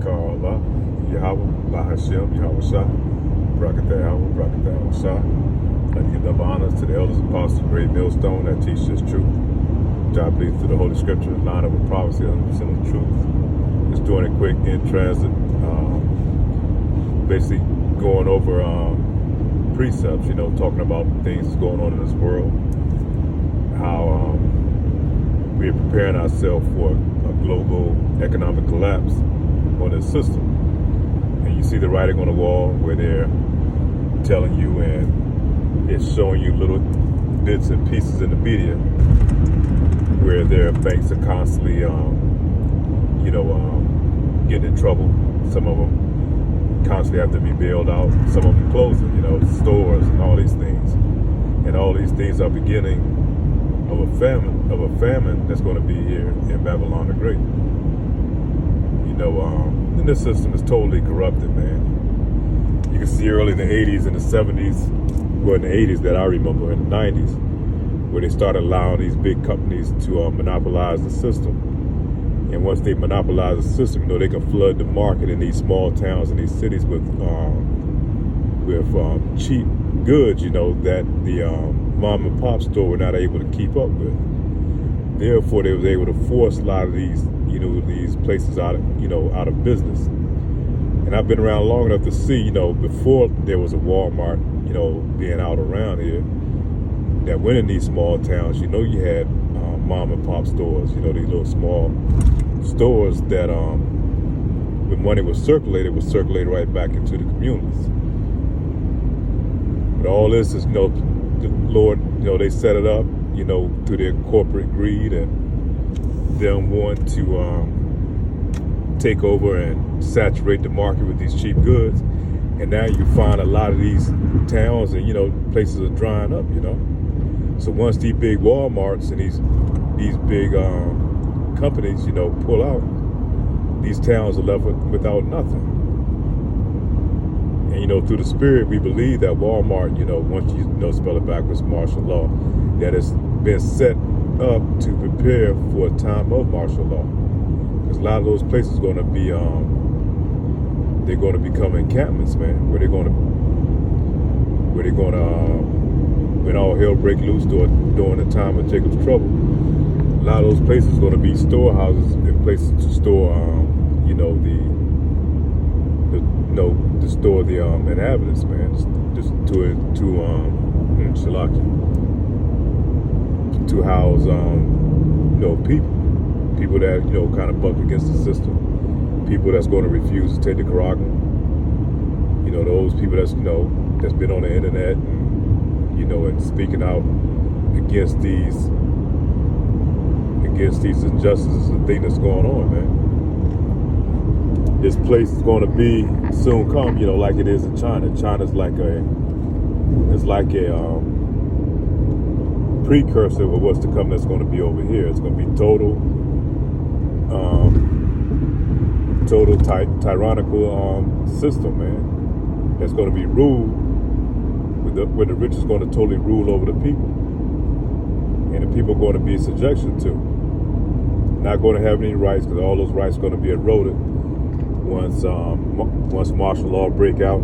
call Allah, Yahweh, Bahashem, Yahweh Shah, Brakatah Yahweh, Brakatah Shah. Let me give double honors to the elders, apostles, great millstone that teach this truth. God believes through the Holy Scriptures, line up with prophecy, 100% of the truth. Just doing it quick in transit, basically going over precepts, talking about things that's going on in this world, how we're preparing ourselves for a global economic collapse on this system. And you see the writing on the wall where they're telling you and it's showing you little bits and pieces in the media where their banks are constantly, getting in trouble. Some of them constantly have to be bailed out. Some of them closing, stores and all these things. And all these things are beginning of a famine that's going to be here in Babylon the Great. And this system is totally corrupted, man. You can see early in the 80s and the 70s, well, in the 80s that I remember, in the 90s, where they started allowing these big companies to monopolize the system. And once they monopolize the system, they can flood the market in these small towns and these cities with cheap goods, that the mom and pop store were not able to keep up with. Therefore, they was able to force a lot of these, these places out of business. And I've been around long enough to see, before there was a Walmart, being out around here, that went in these small towns, you had mom and pop stores, these little small stores that when money was circulated right back into the communities. But all this is, the Lord, they set it up, through their corporate greed and them wanting to take over and saturate the market with these cheap goods. And now you find a lot of these towns and, places are drying up, So once these big Walmarts and these big companies, pull out, these towns are left without nothing. And, through the spirit, we believe that Walmart, once you spell it backwards, martial law, that it's been set up to prepare for a time of martial law. Because a lot of those places are going to be, they're going to become encampments, man, where they're going to, when all hell break loose during the time of Jacob's trouble, a lot of those places are going to be storehouses and places to store, to store the inhabitants, man, just to house, people that kind of buck against the system, people that's going to refuse to take the Quran, those people that's that's been on the internet and speaking out against these injustices and things that's going on, man. This place is going to be soon come, like it is in China. China's like a precursor of what's to come that's going to be over here. It's going to be total tyrannical system, man. That's going to be ruled where the rich is going to totally rule over the people, and the people are going to be in subjection to. Not going to have any rights, because all those rights are going to be eroded once martial law break out.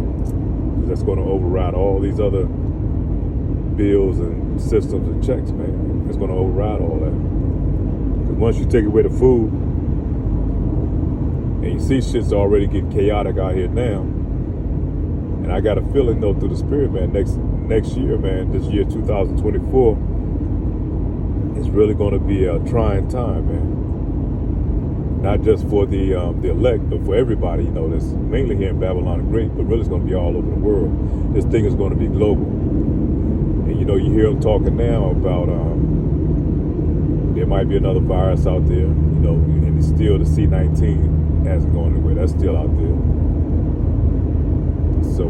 That's going to override all these other bills and systems and checks, man. It's going to override all that. Because once you take away the food, and you see shit's already getting chaotic out here now, and I got a feeling though through the spirit, man, next year, man, this year 2024, it's really going to be a trying time, man. Not just for the elect, but for everybody, that's mainly here in Babylon the Great, but really it's going to be all over the world. This thing is going to be global. And you hear them talking now about there might be another virus out there, and it's still the C-19 hasn't gone anywhere. That's still out there. So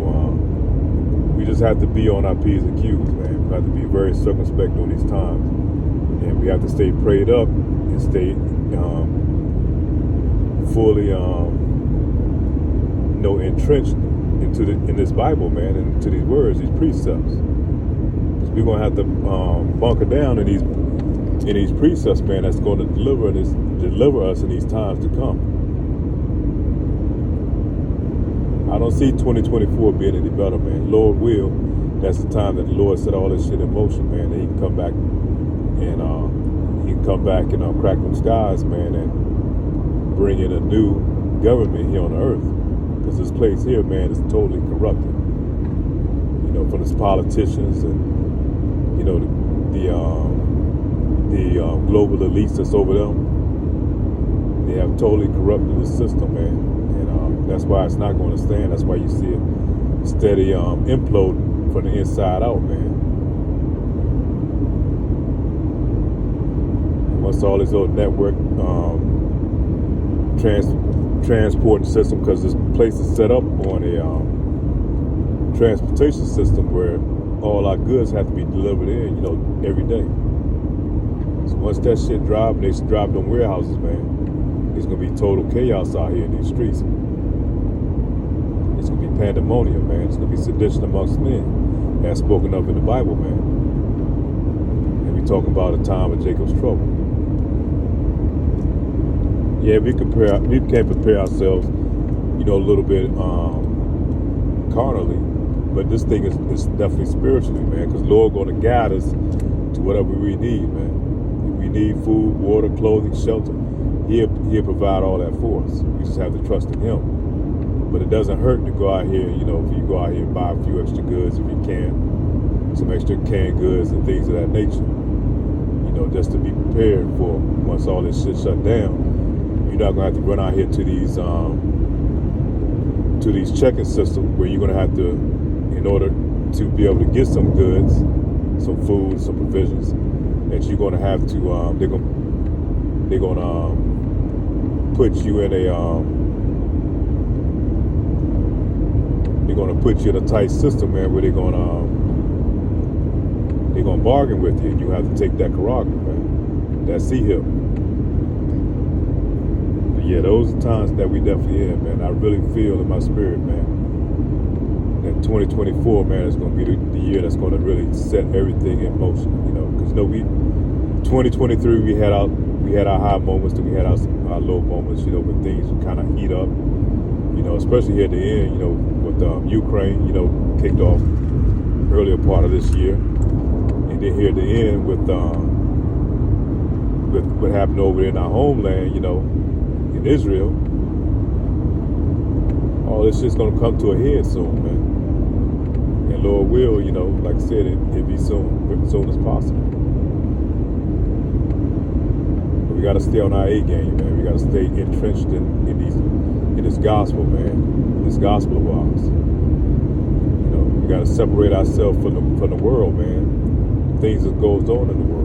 we just have to be on our P's and Q's, man. We have to be very circumspect during these times. And we have to stay prayed up and stay fully entrenched in this Bible, man, and into these words, these precepts. Because we're gonna have to bunker down in these precepts, man, that's going to deliver us in these times to come. don't see 2024 being any better, man. Lord will. That's the time that the Lord set all this shit in motion, man. That he can come back and crack them skies, man, and bring in a new government here on earth. Because this place here, man, is totally corrupted. You know, from its politicians and, you know, the global elites that's over them. They have totally corrupted the system, man. And that's why it's not going to stand. That's why you see it steady imploding from the inside out, man. And once all this old network transport system, because this place is set up on a transportation system where all our goods have to be delivered in, you know, every day. So once that shit drop, they drop them warehouses, man, it's gonna be total chaos out here in these streets. It's gonna be pandemonium, man. It's gonna be sedition amongst men, as spoken of in the Bible, man. And we talking about a time of Jacob's trouble. Yeah, we can prepare ourselves, you know, a little bit carnally, but this thing is definitely spiritually, man, because Lord going to guide us to whatever we need, man. If we need food, water, clothing, shelter, he'll provide all that for us. We just have to trust in him. But it doesn't hurt to go out here, you know, if you go out here and buy a few extra goods if you can, some extra canned goods and things of that nature, you know, just to be prepared for once all this shit shut down. You're not gonna have to run out here to these checking systems where you're gonna have to, in order to be able to get some goods, some food, some provisions, that you're gonna have to they're gonna put you in a tight system, man, where they're gonna bargain with you, and you have to take that carragma, man, that C-hip. Yeah, those are times that we definitely in, man. I really feel in my spirit, man, that 2024, man, is going to be the year that's going to really set everything in motion, you know. Because, you know, 2023, we had our high moments, and we had our low moments, you know, when things kind of heat up, you know, especially here at the end, you know, with Ukraine, you know, kicked off earlier part of this year. And then here at the end with what happened over there in our homeland, you know, in Israel, all this shit's gonna come to a head soon, man. And Lord will, you know, like I said, it'll be soon as possible. But we gotta stay on our A game, man. We gotta stay entrenched in this gospel, man. This gospel of ours. You know, we gotta separate ourselves from the world, man. Things that goes on in the world.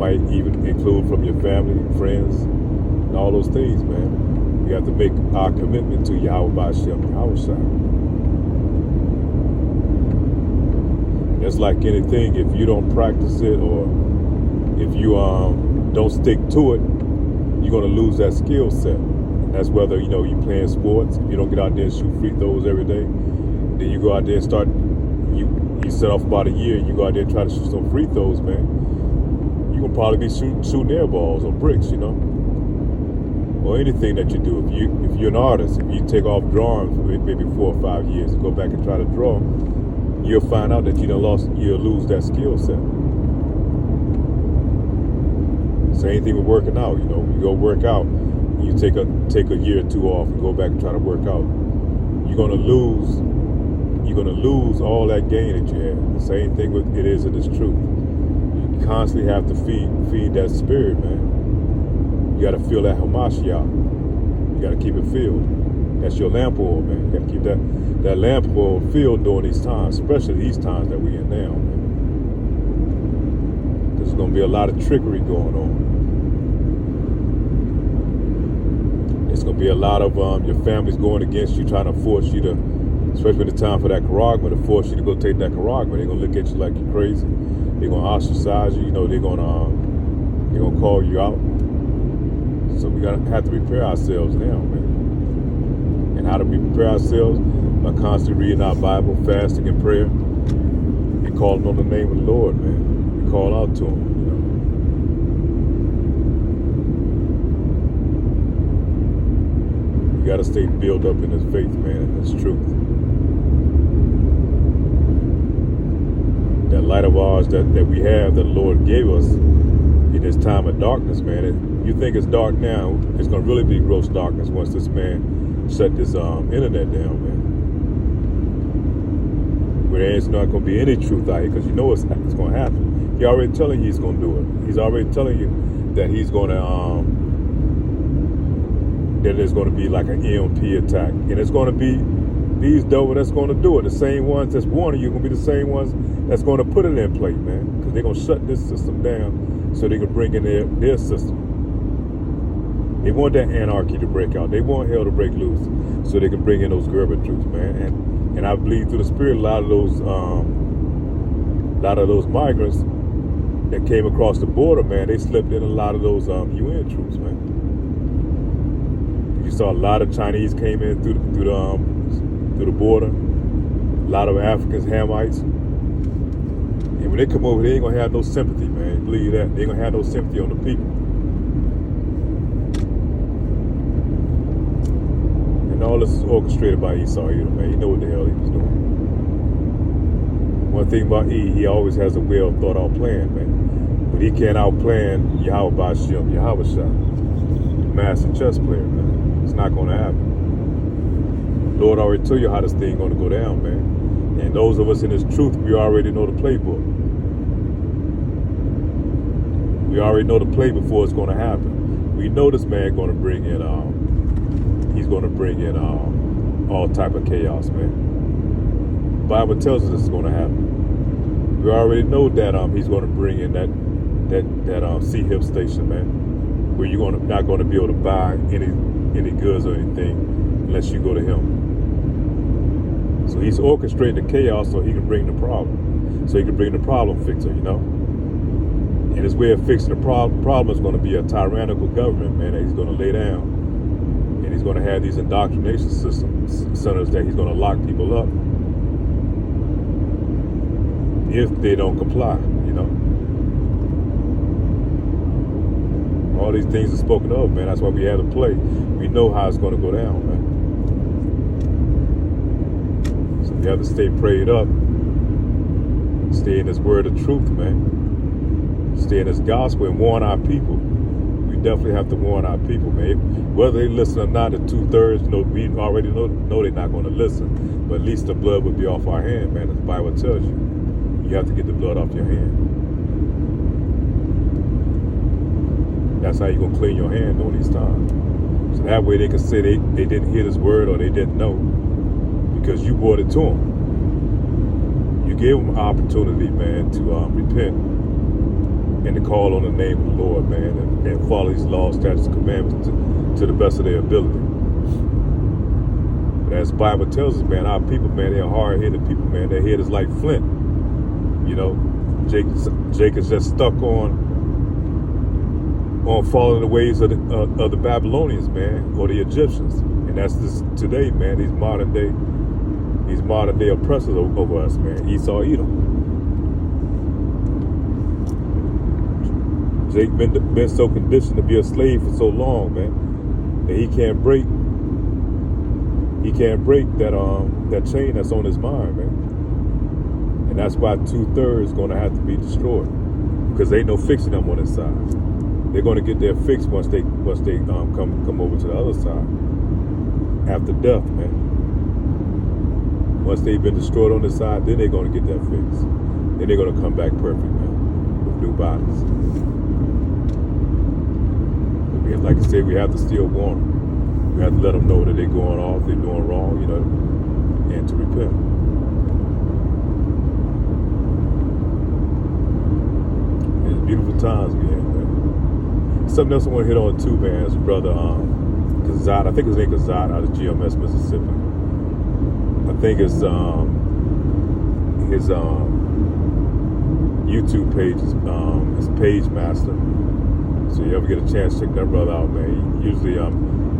Might even include from your family, friends, and all those things, man. We have to make our commitment to Yahweh B'Shem Yahushua. Just like anything, if you don't practice it, or if you don't stick to it, you're gonna lose that skill set. And that's whether, you know, you playing sports. If you don't get out there and shoot free throws every day, then you go out there and start. You set off about a year, and you go out there and try to shoot some free throws, man. You're gonna probably be shooting air balls or bricks, you know, or anything that you do. If you're an artist, if you take off drawing for maybe 4 or 5 years and go back and try to draw, you'll find out that you'll lose that skill set. Same thing with working out. You know, you go work out, you take a year or two off and go back and try to work out. You're gonna lose all that gain that you had. The same thing with it is in this truth. Constantly have to feed that spirit, man. You got to feel that Hamashiach. You got to keep it filled. That's your lamp oil, man. You got to keep that lamp oil filled during these times, especially these times that we in now, man. There's going to be a lot of trickery going on. There's going to be a lot of your family's going against you, trying to force you to, especially when it's time for that carragma, to force you to go take that carragma. They're going to look at you like you're crazy. They're gonna ostracize you. You know, they're gonna call you out. So we have to prepare ourselves now, man. And how do we prepare ourselves? By constantly reading our Bible, fasting and prayer, and calling on the name of the Lord, man. We call out to Him. You We got to stay built up in this faith, man, and this truth. That light of ours that we have, that the Lord gave us in this time of darkness, man. You think it's dark now, it's going to really be gross darkness once this man shut this internet down, man. Where there's not going to be any truth out here, because you know it's going to happen. He's already telling you he's going to do it. He's already telling you that he's going to, that there's going to be like an EMP attack. And it's going to be these devils that's going to do it. The same ones that's warning you are going to be the same ones that's going to put it in place, man. Because they're going to shut this system down so they can bring in their system. They want that anarchy to break out. They want hell to break loose so they can bring in those Gerber troops, man. And I believe through the spirit, a lot of those migrants that came across the border, man, they slipped in a lot of those UN troops, man. You saw a lot of Chinese came in through the border, a lot of Africans, Hamites. And when they come over, they ain't gonna have no sympathy, man. Believe that. They ain't gonna have no sympathy on the people. And all this is orchestrated by Esau, man. You know what the hell he was doing. One thing about he always has a well thought out plan, man. But he can't outplan Yahweh Bashim, Yahweh Shah, master chess player, man. It's not gonna happen. Lord already told you how this thing gonna go down, man. And those of us in this truth, we already know the playbook. We already know the play before it's gonna happen. We know this man gonna bring in he's gonna bring in all type of chaos, man. The Bible tells us this is gonna happen. We already know that he's gonna bring in that C-HIP station, man, where you're not gonna be able to buy any goods or anything unless you go to him. So he's orchestrating the chaos so he can bring the problem. So he can bring the problem fixer, you know? And his way of fixing the problem is going to be a tyrannical government, man, that he's going to lay down. And he's going to have these indoctrination centers that he's going to lock people up if they don't comply, you know? All these things are spoken of, man. That's why we have to play. We know how it's going to go down, man. So we have to stay prayed up. Stay in this word of truth, man. Stay in this gospel and warn our people. We definitely have to warn our people, man. Whether they listen or not, the 2/3, we already know they're not going to listen. But at least the blood would be off our hand, man. As the Bible tells you. You have to get the blood off your hand. That's how you're going to clean your hand during these times. So that way they can say they didn't hear this word or they didn't know. Because you brought it to them. You gave them an opportunity, man, to repent and to call on the name of the Lord, man, and follow these laws, statutes, and commandments to the best of their ability. But as the Bible tells us, man, our people, man, they're hard-headed people, man. Their head is like flint. You know, Jacob's just stuck on following the ways of the Babylonians, man, or the Egyptians. And that's this today, man, these modern day oppressors over us, man. Esau, Edom. Jake been so conditioned to be a slave for so long, man, that he can't break that chain that's on his mind, man. And that's why 2/3 is going to have to be destroyed, because ain't no fixing them on this side. They're going to get their fix once they come over to the other side after death, man. Once they've been destroyed on this side, then they're going to get their fix. Then they're going to come back perfect, man, with new bodies. But like I said, we have to still warn them. We have to let them know that they're going off, they're doing wrong, you know, and to repent. And it's beautiful times we have, man. Something else I want to hit on too, man, is brother Kazad. I think his name is Kazad out of GMS, Mississippi. I think it's his YouTube page is Page Master. So you ever get a chance, check that brother out, man. He usually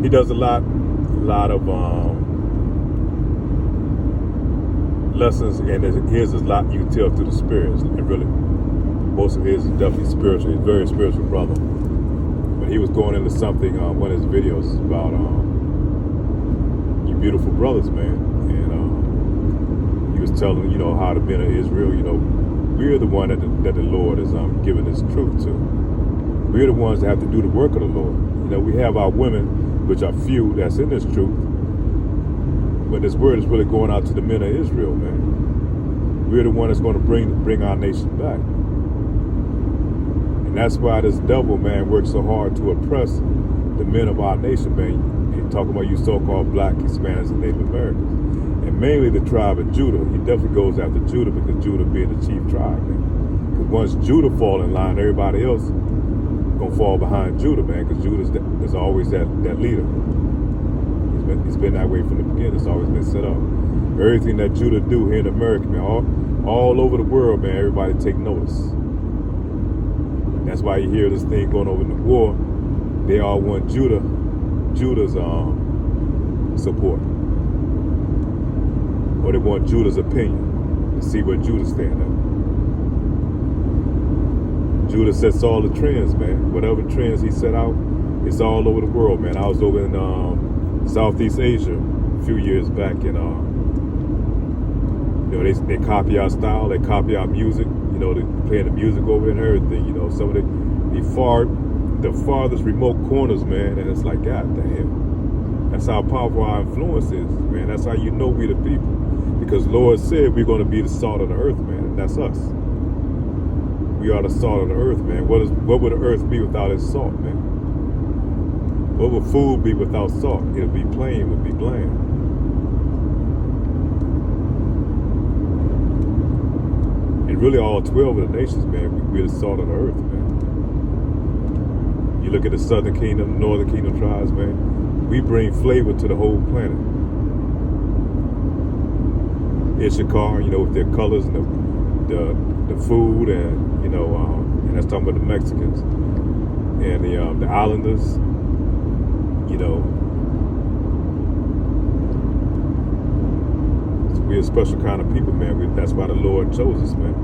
he does a lot of lessons, and his is a lot you can tell through the spirits. And really, most of his is definitely spiritual. He's a very spiritual brother. But he was going into something one of his videos about beautiful brothers, man. And he was telling, how the men of Israel, we're the one that the Lord is giving this truth to. We're the ones that have to do the work of the Lord. We have our women, which are few, that's in this truth. But this word is really going out to the men of Israel, man. We're the one that's going to bring our nation back. And that's why this devil, man, works so hard to oppress the men of our nation, man. And talking about you so-called black, Hispanics, and Native Americans. And mainly the tribe of Judah. He definitely goes after Judah because Judah being the chief tribe, man. Because once Judah fall in line, everybody else gonna fall behind Judah, man, because Judah is always that leader. He's been that way from the beginning. It's always been set up. Everything that Judah do here in America, man, all over the world, man, everybody take notice. That's why you hear this thing going over in the war. They all want Judah's support, or they want Judah's opinion to see where Judah stand at. Judah sets all the trends, man. Whatever trends he set out, it's all over the world, man. I was over in Southeast Asia a few years back, and they copy our style, they copy our music. They playing the music over and everything. Some of the farthest remote corners, man. And it's like, God damn, that's how powerful our influence is, man. That's how we the people, because Lord said we're going to be the salt of the earth, man, and that's us. We are the salt of the earth, man. What would the earth be without its salt, man? What would food be without salt? It would be plain, it would be bland. And really all 12 of the nations, man, we're the salt of the earth, man. You look at the southern kingdom, northern kingdom tribes, man. We bring flavor to the whole planet. Issachar, with their colors and the food, and and that's talking about the Mexicans and the Islanders. So we're a special kind of people, man. That's why the Lord chose us, man.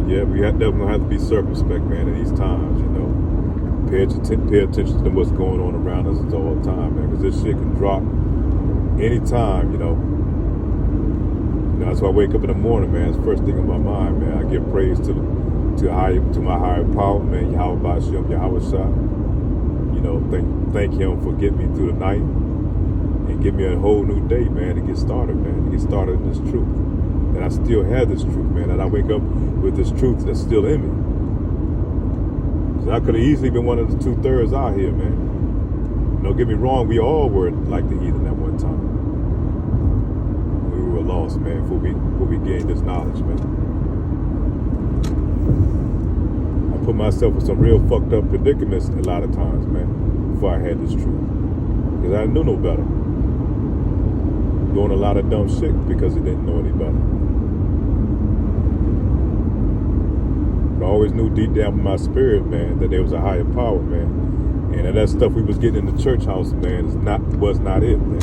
Yeah, we definitely have to be circumspect, man, in these times. Pay attention to what's going on around us all the time, man, because this shit can drop anytime, That's why I wake up in the morning, man. It's the first thing in my mind, man. I give praise to my higher power, man. Yahweh Ba'Shem, Yahweh Shah. Thank him for getting me through the night and give me a whole new day, man, to get started, man. To get started in this truth. And I still have this truth, man. And I wake up with this truth that's still in me. I could have easily been one of the 2/3 out here, man. Don't get me wrong, we all were like the heathen at one time. We were lost, man, before we gained this knowledge, man. I put myself in some real fucked up predicaments a lot of times, man, before I had this truth. Because I knew no better. Doing a lot of dumb shit because I didn't know any better. I always knew deep down in my spirit, man, that there was a higher power, man. And that stuff we was getting in the church house, man, was not it, man.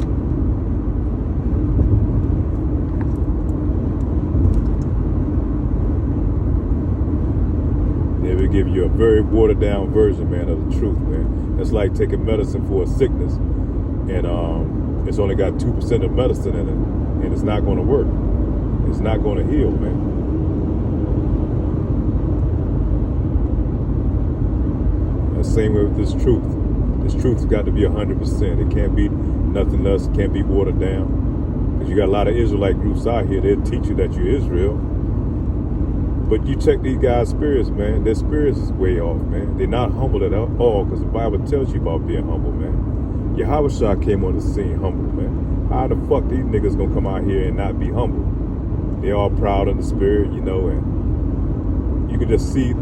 They would give you a very watered down version, man, of the truth, man. It's like taking medicine for a sickness, and it's only got 2% of medicine in it, and it's not going to work. It's not going to heal, man. Same way with this truth. This truth has got to be 100%. It can't be nothing less. It can't be watered down. Because you got a lot of Israelite groups out here. They'll teach you that you're Israel. But you check these guys' spirits, man. Their spirits is way off, man. They're not humble at all, because the Bible tells you about being humble, man. Yahweh Shah came on the scene humble, man. How the fuck these niggas gonna come out here and not be humble? They all proud in the spirit, and you can just see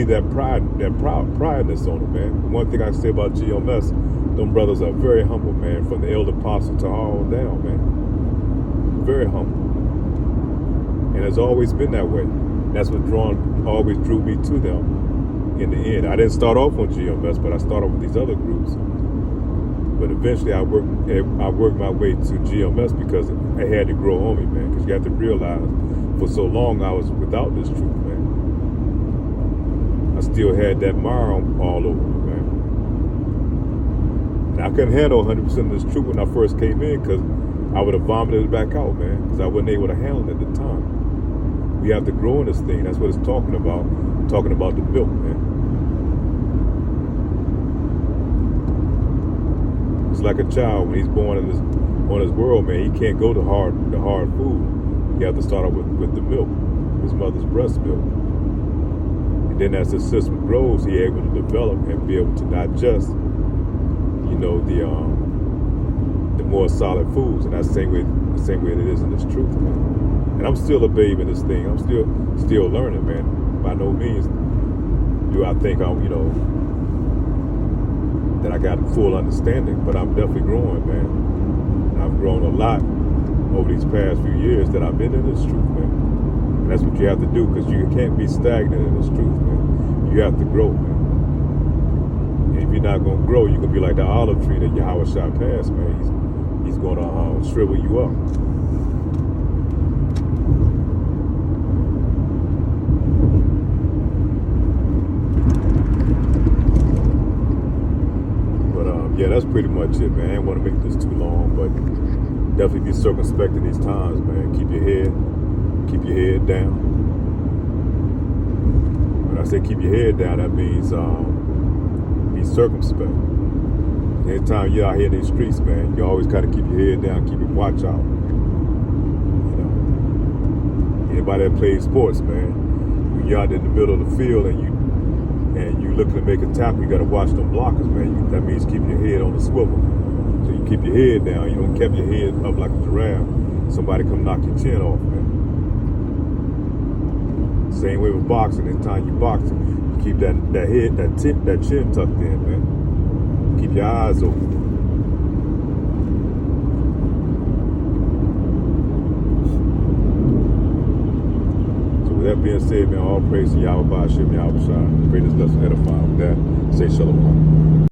that prideness on them, man. One thing I can say about GMS, them brothers are very humble, man. From the elder apostle to all down, man. Very humble. And it's always been that way. That's what always drew me to them in the end. I didn't start off on GMS, but I started with these other groups. But eventually I worked my way to GMS because it had to grow on me, man. Because you have to realize, for so long I was without this truth, man. I still had that mire all over me, man. And I couldn't handle 100% of this truth when I first came in because I would have vomited it back out, man, because I wasn't able to handle it at the time. We have to grow in this thing. That's what it's talking about the milk, man. It's like a child when he's born on this world, man. He can't go to hard food. You have to start off with the milk, his mother's breast milk. And then as the system grows, he's able to develop and be able to digest, the more solid foods. And that's the same way it is in this truth, man. And I'm still a babe in this thing. I'm still learning, man. By no means do I think I'm, that I got full understanding, but I'm definitely growing, man. And I've grown a lot over these past few years that I've been in this truth, man. And that's what you have to do, because you can't be stagnant in this truth, man. You have to grow, man. And if you're not going to grow, you're going to be like the olive tree that Yahweh shot past, man. He's going to shrivel you up. Yeah, that's pretty much it, man. I didn't want to make this too long, but definitely be circumspect in these times, man. Keep your head down. When I say keep your head down, that means be circumspect. Anytime you're out here in these streets, man, you always gotta keep your head down, keep your watch out. Anybody that plays sports, man, when you're out in the middle of the field and you looking to make a tackle, you gotta watch them blockers, man. That means keeping your head on the swivel. So you keep your head down. You don't keep your head up like a giraffe. Somebody come knock your chin off, man. Same way with boxing. Anytime you box, you keep that chin tucked in, man. Keep your eyes open. That being said, man, all praise to Yahweh Ba'ashem, Yahweh Shai. Pray this lesson edify. With that, say shalom.